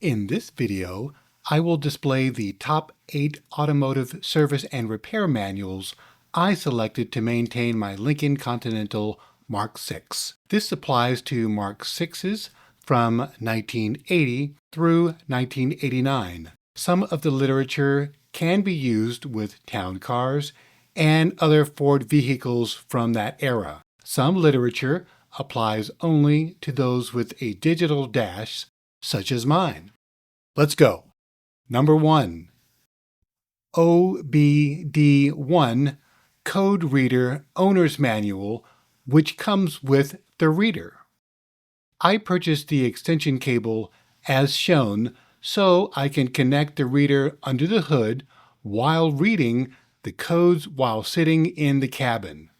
In this video, I will display the top 8 automotive service and repair manuals I selected to maintain my Lincoln Continental Mark 6. This applies to Mark 6s from 1980 through 1989. Some of the literature can be used with town cars and other Ford vehicles from that era. Some literature applies only to those with a digital dash, such as mine. Let's go. Number 1. OBD1 Code Reader Owner's Manual, which comes with the reader. I purchased the extension cable as shown so I can connect the reader under the hood while reading the codes while sitting in the cabin.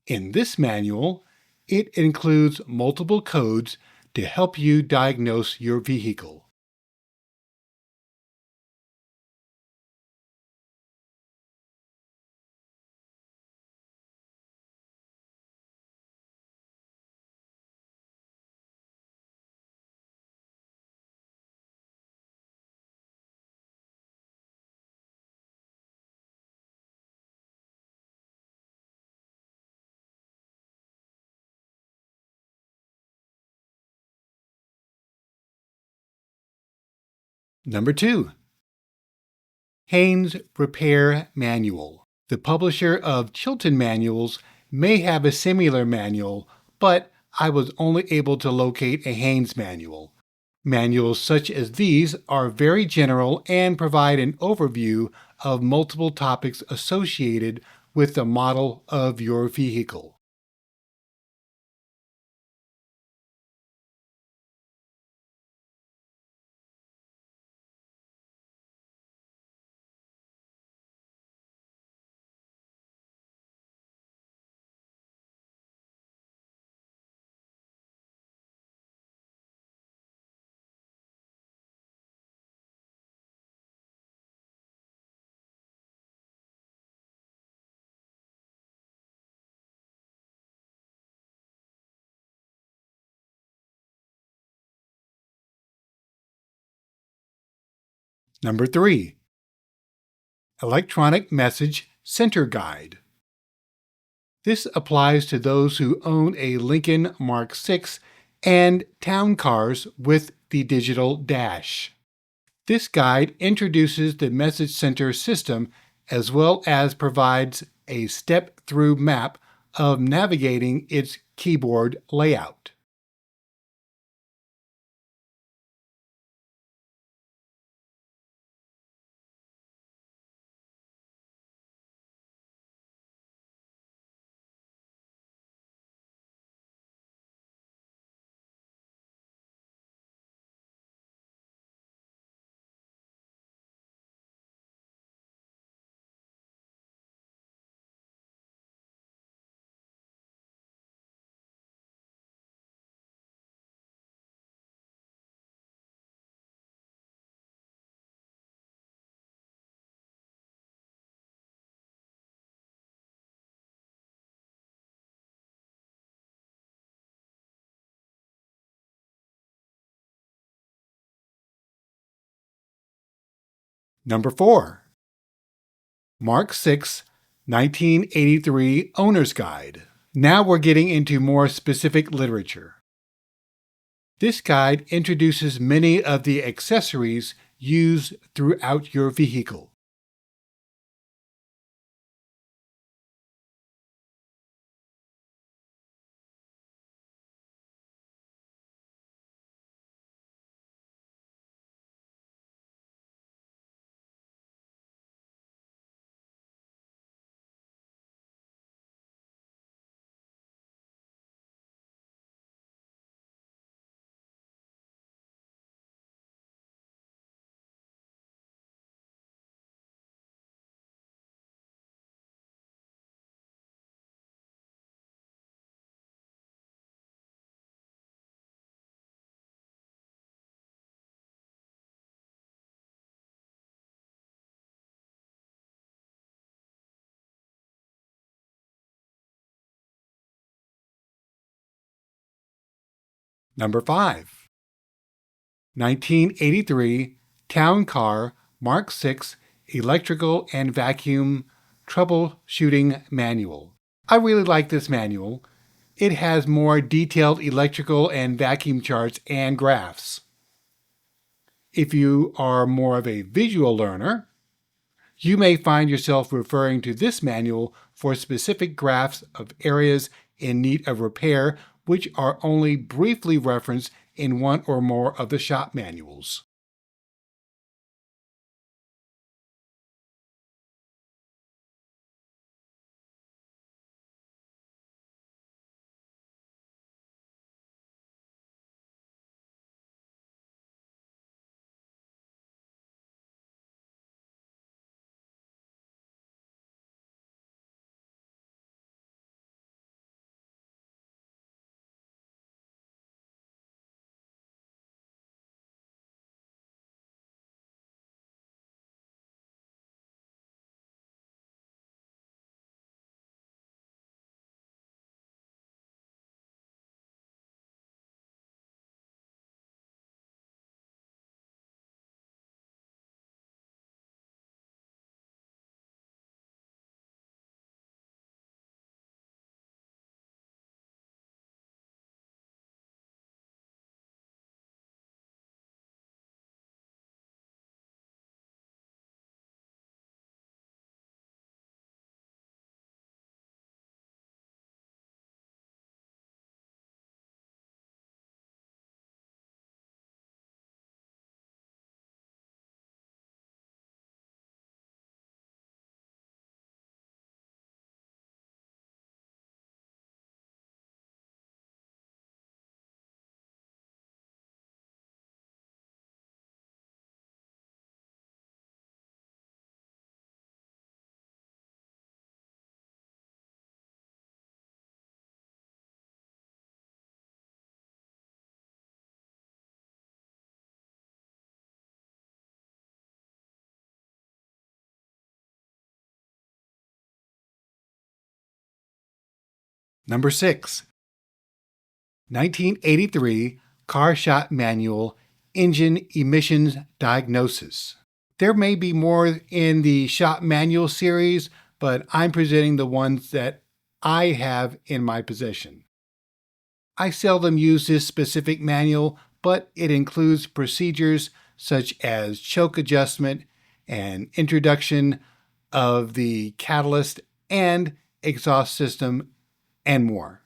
In this manual, it includes multiple codes to help you diagnose your vehicle. Number 2. Haynes Repair Manual. The publisher of Chilton Manuals may have a similar manual, but I was only able to locate a Haynes manual. Manuals such as these are very general and provide an overview of multiple topics associated with the model of your vehicle. Number 3. Electronic Message Center Guide. This applies to those who own a Lincoln Mark 6 and town cars with the digital dash. This guide introduces the message center system as well as provides a step-through map of navigating its keyboard layout. Number 4. Mark 6, 1983 Owner's Guide. Now we're getting into more specific literature. This guide introduces many of the accessories used throughout your vehicle. Number 5. 1983 Town Car Mark 6 Electrical and Vacuum Troubleshooting Manual. I really like this manual. It has more detailed electrical and vacuum charts and graphs. If you are more of a visual learner, you may find yourself referring to this manual for specific graphs of areas in need of repair, which are only briefly referenced in one or more of the shop manuals. Number 6. 1983 Car Shop Manual Engine Emissions Diagnosis. There may be more in the shop manual series, but I'm presenting the ones that I have in my possession. I seldom use this specific manual, but it includes procedures such as choke adjustment and introduction of the catalyst and exhaust system, and more.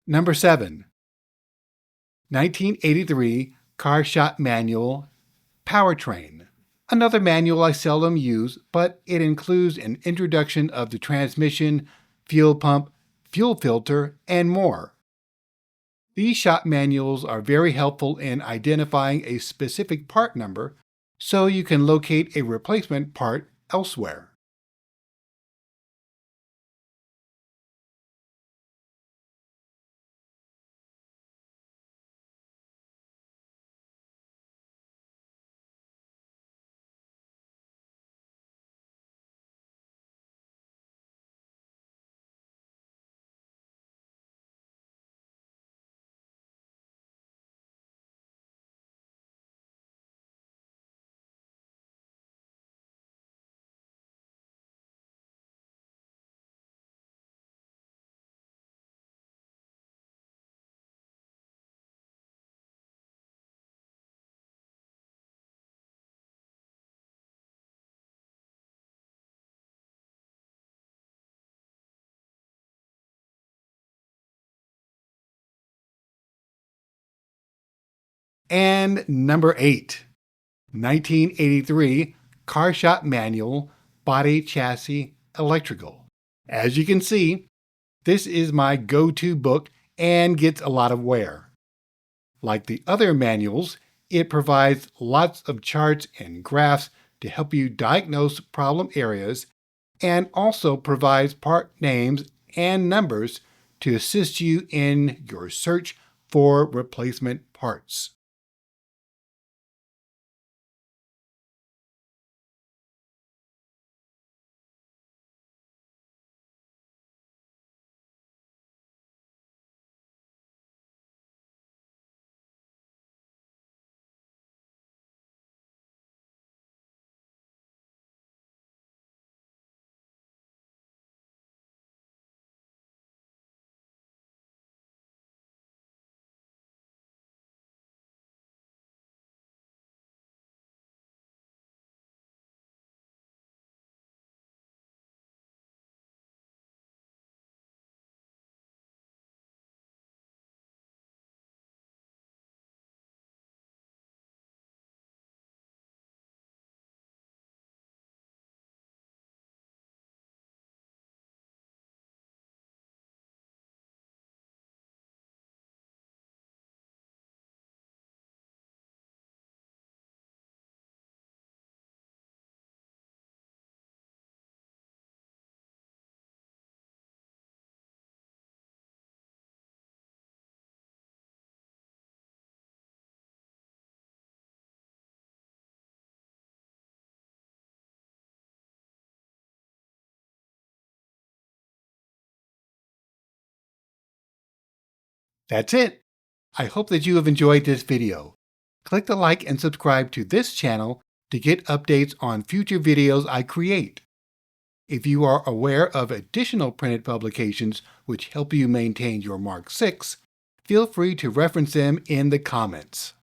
Number 7. 1983 Car Shop Manual Powertrain. Another manual I seldom use, but it includes an introduction of the transmission, fuel pump, fuel filter, and more. These shop manuals are very helpful in identifying a specific part number so you can locate a replacement part elsewhere. And number 8, 1983 Car Shop Manual Body Chassis electrical. As you can see, this is my go-to book and gets a lot of wear. Like the other manuals, it provides lots of charts and graphs to help you diagnose problem areas and also provides part names and numbers to assist you in your search for replacement parts. That's it! I hope that you have enjoyed this video. Click the like and subscribe to this channel to get updates on future videos I create. If you are aware of additional printed publications which help you maintain your Mark 6, feel free to reference them in the comments.